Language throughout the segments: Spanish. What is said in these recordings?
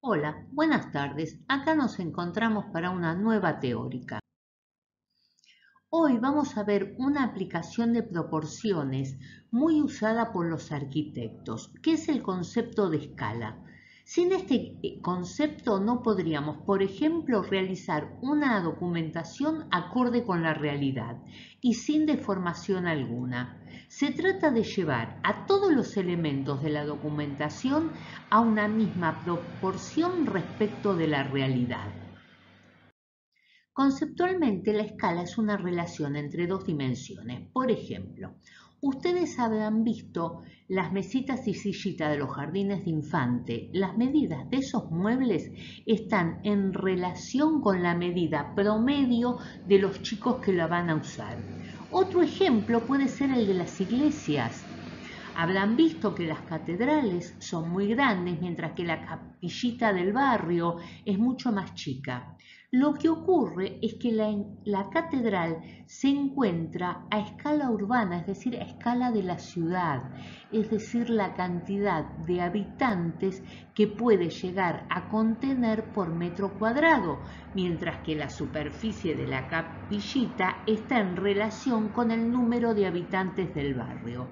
Hola, buenas tardes. Acá nos encontramos para una nueva teórica. Hoy vamos a ver una aplicación de proporciones muy usada por los arquitectos, que es el concepto de escala. Sin este concepto no podríamos, por ejemplo, realizar una documentación acorde con la realidad y sin deformación alguna. Se trata de llevar a todos los elementos de la documentación a una misma proporción respecto de la realidad. Conceptualmente, la escala es una relación entre dos dimensiones. Por ejemplo, ustedes habrán visto las mesitas y sillitas de los jardines de infante. Las medidas de esos muebles están en relación con la medida promedio de los chicos que la van a usar. Otro ejemplo puede ser el de las iglesias. Habrán visto que las catedrales son muy grandes, mientras que la capillita del barrio es mucho más chica. Lo que ocurre es que la catedral se encuentra a escala urbana, es decir, a escala de la ciudad, es decir, la cantidad de habitantes que puede llegar a contener por metro cuadrado, mientras que la superficie de la capillita está en relación con el número de habitantes del barrio.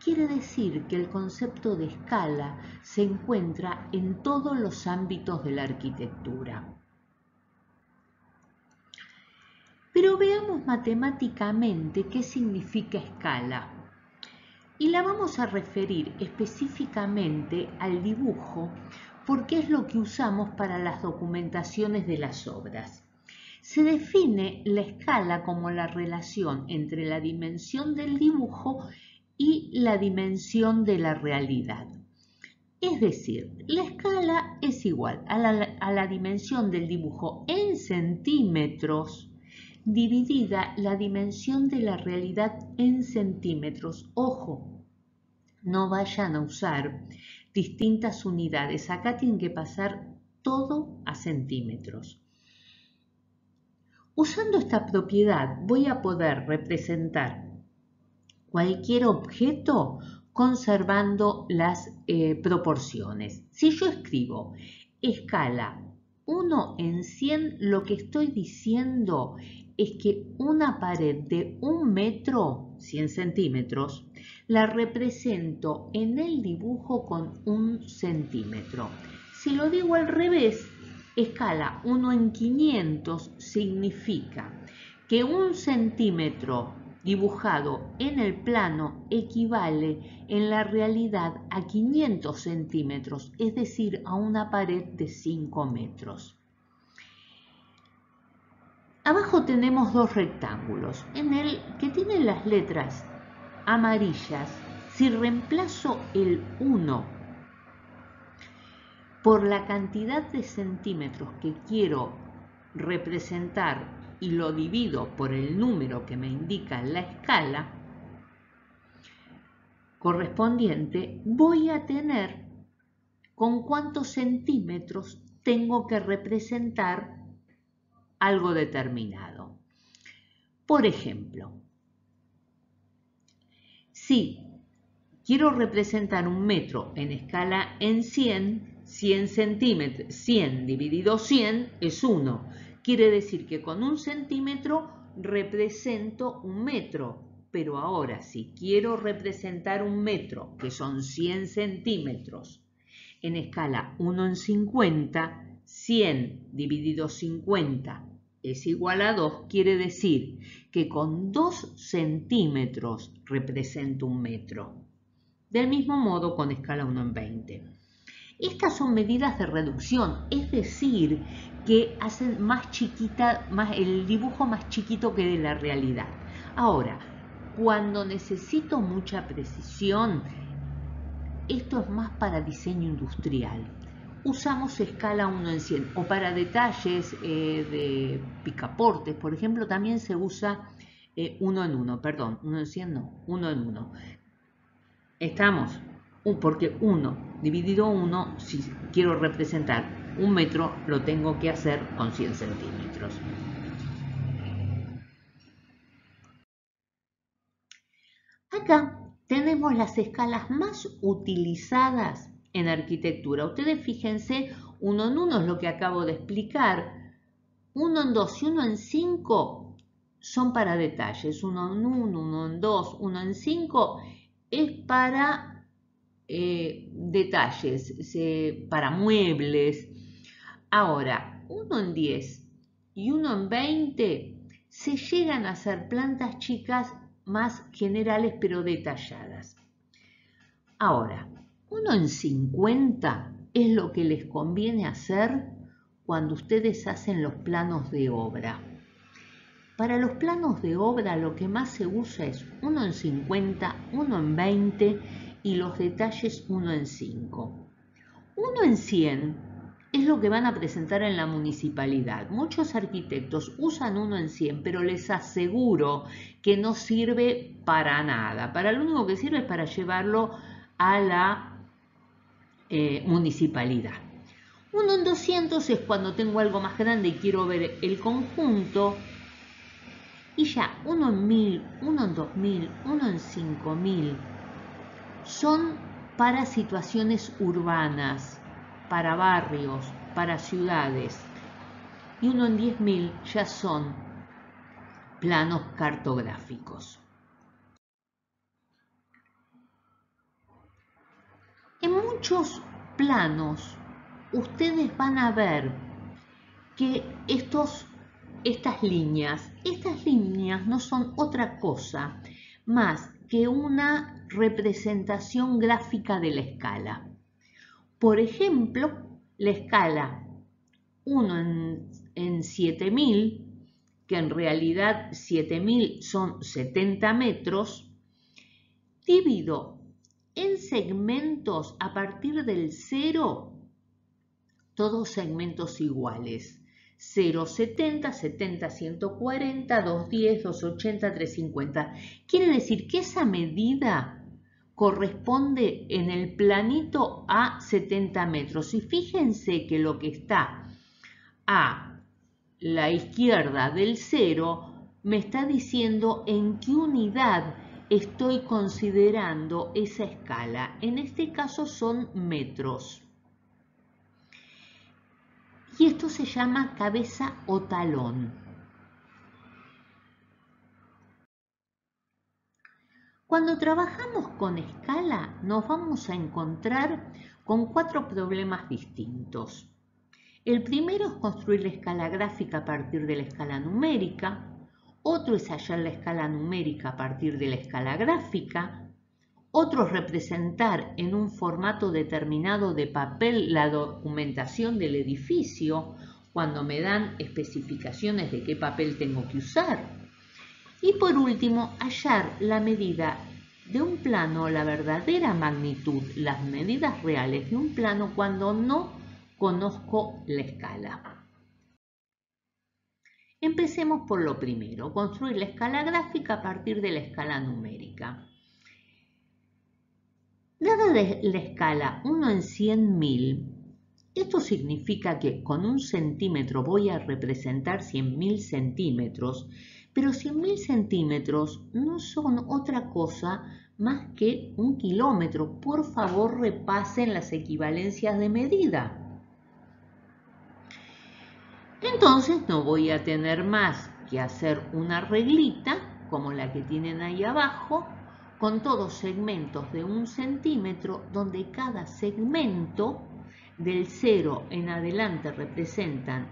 Quiere decir que el concepto de escala se encuentra en todos los ámbitos de la arquitectura. Pero veamos matemáticamente qué significa escala. Y la vamos a referir específicamente al dibujo porque es lo que usamos para las documentaciones de las obras. Se define la escala como la relación entre la dimensión del dibujo y la dimensión de la realidad. Es decir, la escala es igual a la dimensión del dibujo en centímetros dividida la dimensión de la realidad en centímetros. Ojo, no vayan a usar distintas unidades. Acá tienen que pasar todo a centímetros. Usando esta propiedad voy a poder representar cualquier objeto conservando las proporciones. Si yo escribo escala 1 en 100, lo que estoy diciendo es que una pared de 1 metro, 100 centímetros, la represento en el dibujo con 1 centímetro. Si lo digo al revés, escala 1 en 500 significa que 1 centímetro dibujado en el plano equivale en la realidad a 500 centímetros, es decir, a una pared de 5 metros. Abajo tenemos dos rectángulos. En el que tiene las letras amarillas, si reemplazo el 1 por la cantidad de centímetros que quiero representar y lo divido por el número que me indica la escala correspondiente, voy a tener con cuántos centímetros tengo que representar algo determinado. Por ejemplo, si quiero representar un metro en escala en 100, 100 centímetros, 100 dividido 100 es 1. Quiere decir que con 1 centímetro represento un metro. Pero ahora, si quiero representar un metro, que son 100 centímetros, en escala 1 en 50, 100 dividido 50 es igual a 2, quiere decir que con 2 centímetros represento un metro. Del mismo modo con escala 1 en 20. Estas son medidas de reducción, es decir, que hacen más chiquita, el dibujo más chiquito que de la realidad. Ahora, cuando necesito mucha precisión, esto es más para diseño industrial. Usamos escala 1 en 100 o para detalles de picaportes, por ejemplo, también se usa 1 en 1, perdón, 1 en 100 no, 1 en 1. Estamos, porque 1 dividido 1, si quiero representar un metro, lo tengo que hacer con 100 centímetros. Acá tenemos las escalas más utilizadas en arquitectura. Ustedes fíjense 1 en 1 es lo que acabo de explicar. 1 en 2 y 1 en 5 son para detalles. 1 en 1, 1 en 2, 1 en 5 es para detalles, para muebles. Ahora, 1 en 10 y 1 en 20 se llegan a hacer plantas chicas más generales pero detalladas. Ahora, 1 en 50 es lo que les conviene hacer cuando ustedes hacen los planos de obra. Para los planos de obra lo que más se usa es 1 en 50, 1 en 20 y los detalles 1 en 5. 1 en 100 es lo que van a presentar en la municipalidad. Muchos arquitectos usan 1 en 100, pero les aseguro que no sirve para nada. Para lo único que sirve es para llevarlo a la municipalidad. 1 en 200 es cuando tengo algo más grande y quiero ver el conjunto. Y ya 1 en 1000, 1 en 2000, 1 en 5000 son para situaciones urbanas, para barrios, para ciudades. Y 1 en 10.000 ya son planos cartográficos. En muchos planos ustedes van a ver que estas líneas no son otra cosa más que una representación gráfica de la escala. Por ejemplo, la escala 1 en 7000, que en realidad 7000 son 70 metros, divido en segmentos a partir del 0, todos segmentos iguales. 0, 70, 70, 140, 210, 280, 350. Quiere decir que esa medida corresponde en el planito a 70 metros. Y fíjense que lo que está a la izquierda del 0 me está diciendo en qué unidad estoy considerando esa escala. En este caso son metros. Y esto se llama cabeza o talón. Cuando trabajamos con escala nos vamos a encontrar con 4 problemas distintos. El primero es construir la escala gráfica a partir de la escala numérica. Otro es hallar la escala numérica a partir de la escala gráfica. Otro es representar en un formato determinado de papel la documentación del edificio cuando me dan especificaciones de qué papel tengo que usar. Y por último, hallar la medida de un plano, la verdadera magnitud, las medidas reales de un plano cuando no conozco la escala. Empecemos por lo primero, construir la escala gráfica a partir de la escala numérica. Dada la escala 1 en 100.000, esto significa que con 1 centímetro voy a representar 100.000 centímetros, pero 100.000 centímetros no son otra cosa más que 1 kilómetro. Por favor, repasen las equivalencias de medida. Entonces no voy a tener más que hacer una reglita, como la que tienen ahí abajo, con todos segmentos de 1 centímetro, donde cada segmento del 0 en adelante representan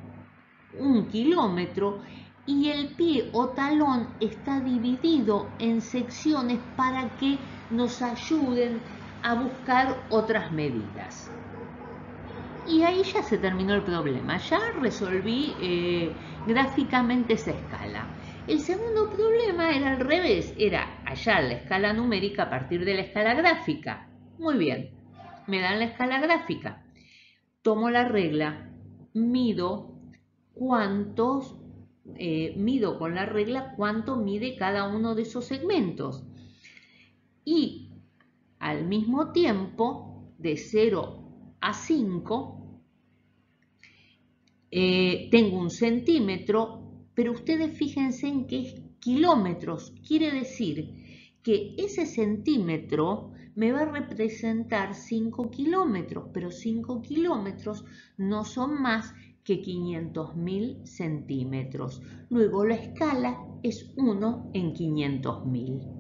1 kilómetro y el pie o talón está dividido en secciones para que nos ayuden a buscar otras medidas. Y ahí ya se terminó el problema, ya resolví gráficamente esa escala. El segundo problema era al revés, era hallar la escala numérica a partir de la escala gráfica. Muy bien, me dan la escala gráfica. Tomo la regla, mido con la regla cuánto mide cada uno de esos segmentos. Y al mismo tiempo, de 0 a 5, tengo 1 centímetro, pero ustedes fíjense en que es kilómetros. Quiere decir que ese centímetro me va a representar 5 kilómetros, pero 5 kilómetros no son más que 500.000 centímetros. Luego la escala es 1 en 500.000.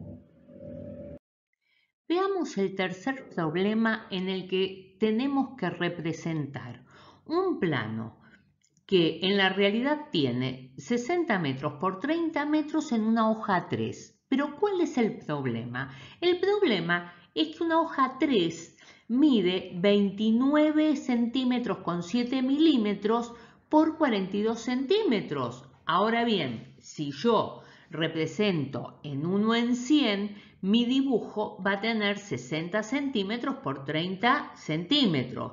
Veamos el tercer problema en el que tenemos que representar un plano que en la realidad tiene 60 metros por 30 metros en una hoja 3. Pero ¿cuál es el problema? El problema es que una hoja 3 mide 29 centímetros con 7 milímetros por 42 centímetros. Ahora bien, si yo represento en 1 en 100, mi dibujo va a tener 60 centímetros por 30 centímetros.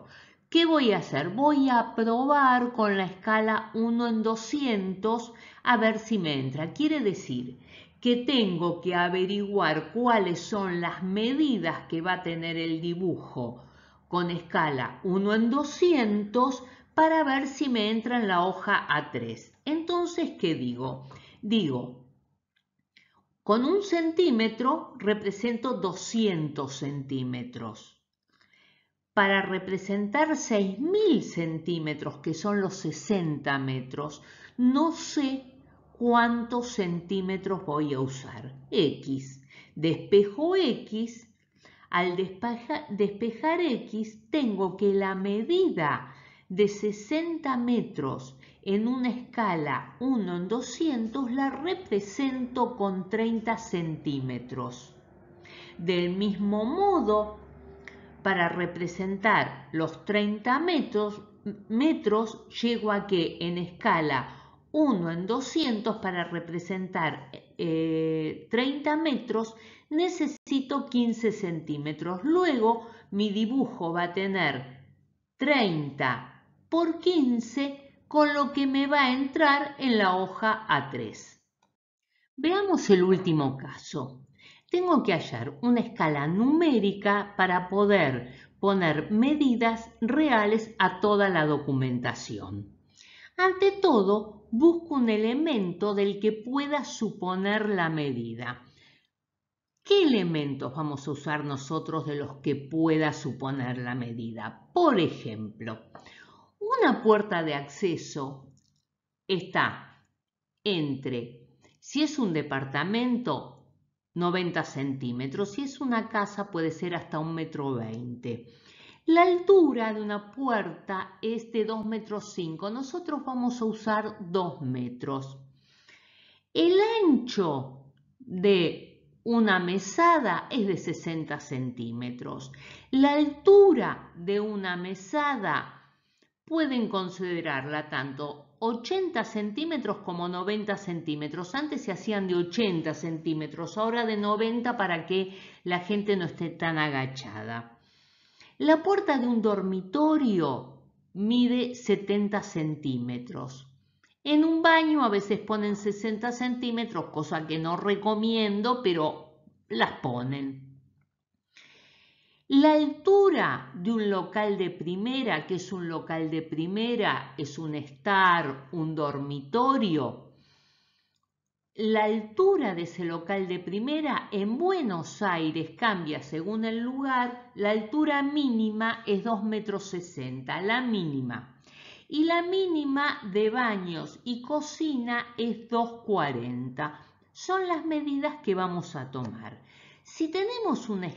¿Qué voy a hacer? Voy a probar con la escala 1 en 200 a ver si me entra. Quiere decir que tengo que averiguar cuáles son las medidas que va a tener el dibujo con escala 1 en 200 para ver si me entra en la hoja A3. Entonces, ¿qué digo? Digo, con 1 centímetro represento 200 centímetros. Para representar 6.000 centímetros, que son los 60 metros, no sé cuántos centímetros voy a usar. X. Despejo X. Al despejar X, tengo que la medida de 60 metros en una escala 1 en 200 la represento con 30 centímetros. Del mismo modo, para representar los 30 metros llego a que en escala 1 en 200 para representar 30 metros necesito 15 centímetros. Luego mi dibujo va a tener 30 por 15, con lo que me va a entrar en la hoja A3. Veamos el último caso. Tengo que hallar una escala numérica para poder poner medidas reales a toda la documentación. Ante todo, busco un elemento del que pueda suponer la medida. ¿Qué elementos vamos a usar nosotros de los que pueda suponer la medida? Por ejemplo, una puerta de acceso está entre, si es un departamento, 90 centímetros. Si es una casa puede ser hasta 1,20 m. La altura de una puerta es de 2,5 m. Nosotros vamos a usar 2 metros. El ancho de una mesada es de 60 centímetros. La altura de una mesada pueden considerarla tanto 80 centímetros como 90 centímetros. Antes se hacían de 80 centímetros, ahora de 90 para que la gente no esté tan agachada. La puerta de un dormitorio mide 70 centímetros. En un baño a veces ponen 60 centímetros, cosa que no recomiendo, pero las ponen. La altura de un local de primera, ¿qué es un local de primera? Es un estar, un dormitorio. La altura de ese local de primera en Buenos Aires cambia según el lugar. La altura mínima es 2,60 m, la mínima. Y la mínima de baños y cocina es 2,40 m. Son las medidas que vamos a tomar. Si tenemos una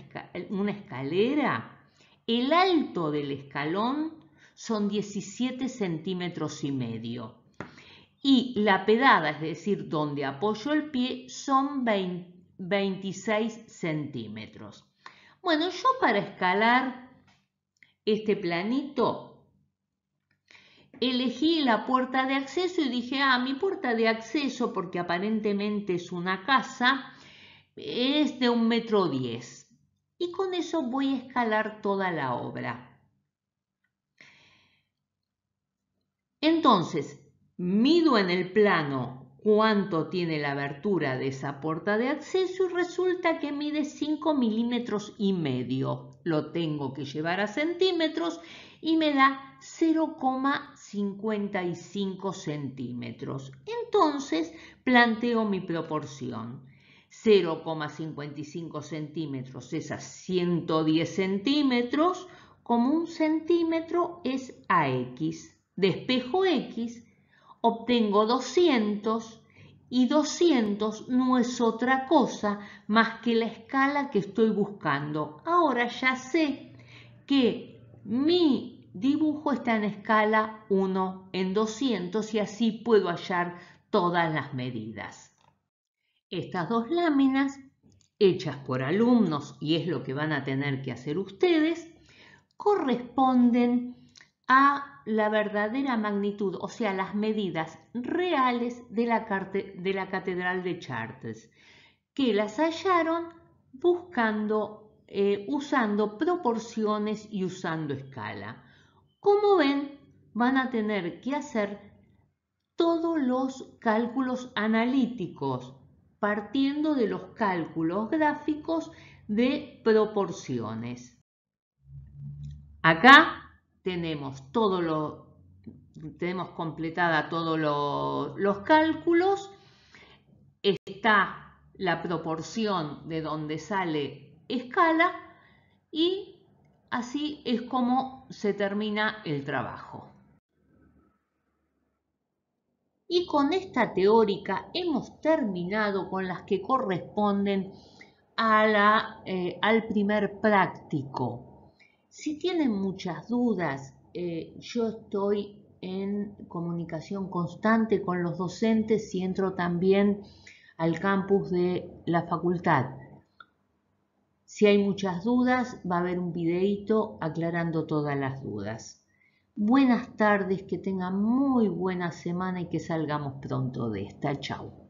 escalera, el alto del escalón son 17 centímetros y medio. Y la pedada, es decir, donde apoyo el pie, son 26 centímetros. Bueno, yo para escalar este planito elegí la puerta de acceso y dije, mi puerta de acceso, porque aparentemente es una casa, es de 1,10 m. Y con eso voy a escalar toda la obra. Entonces, mido en el plano cuánto tiene la abertura de esa puerta de acceso y resulta que mide 5,5 milímetros. Lo tengo que llevar a centímetros y me da 0,55 centímetros. Entonces, planteo mi proporción. 0,55 centímetros es a 110 centímetros, como un centímetro es a X. Despejo X, obtengo 200 y 200 no es otra cosa más que la escala que estoy buscando. Ahora ya sé que mi dibujo está en escala 1 en 200 y así puedo hallar todas las medidas. Estas dos láminas, hechas por alumnos, y es lo que van a tener que hacer ustedes, corresponden a la verdadera magnitud, o sea, las medidas reales de la Catedral de Chartres, que las hallaron usando proporciones y usando escala. Como ven, van a tener que hacer todos los cálculos analíticos, partiendo de los cálculos gráficos de proporciones. Acá tenemos completada todos los cálculos. Está la proporción de donde sale escala y así es como se termina el trabajo. Y con esta teórica hemos terminado con las que corresponden al primer práctico. Si tienen muchas dudas, yo estoy en comunicación constante con los docentes y entro también al campus de la facultad. Si hay muchas dudas, va a haber un videíto aclarando todas las dudas. Buenas tardes, que tengan muy buena semana y que salgamos pronto de esta. Chau.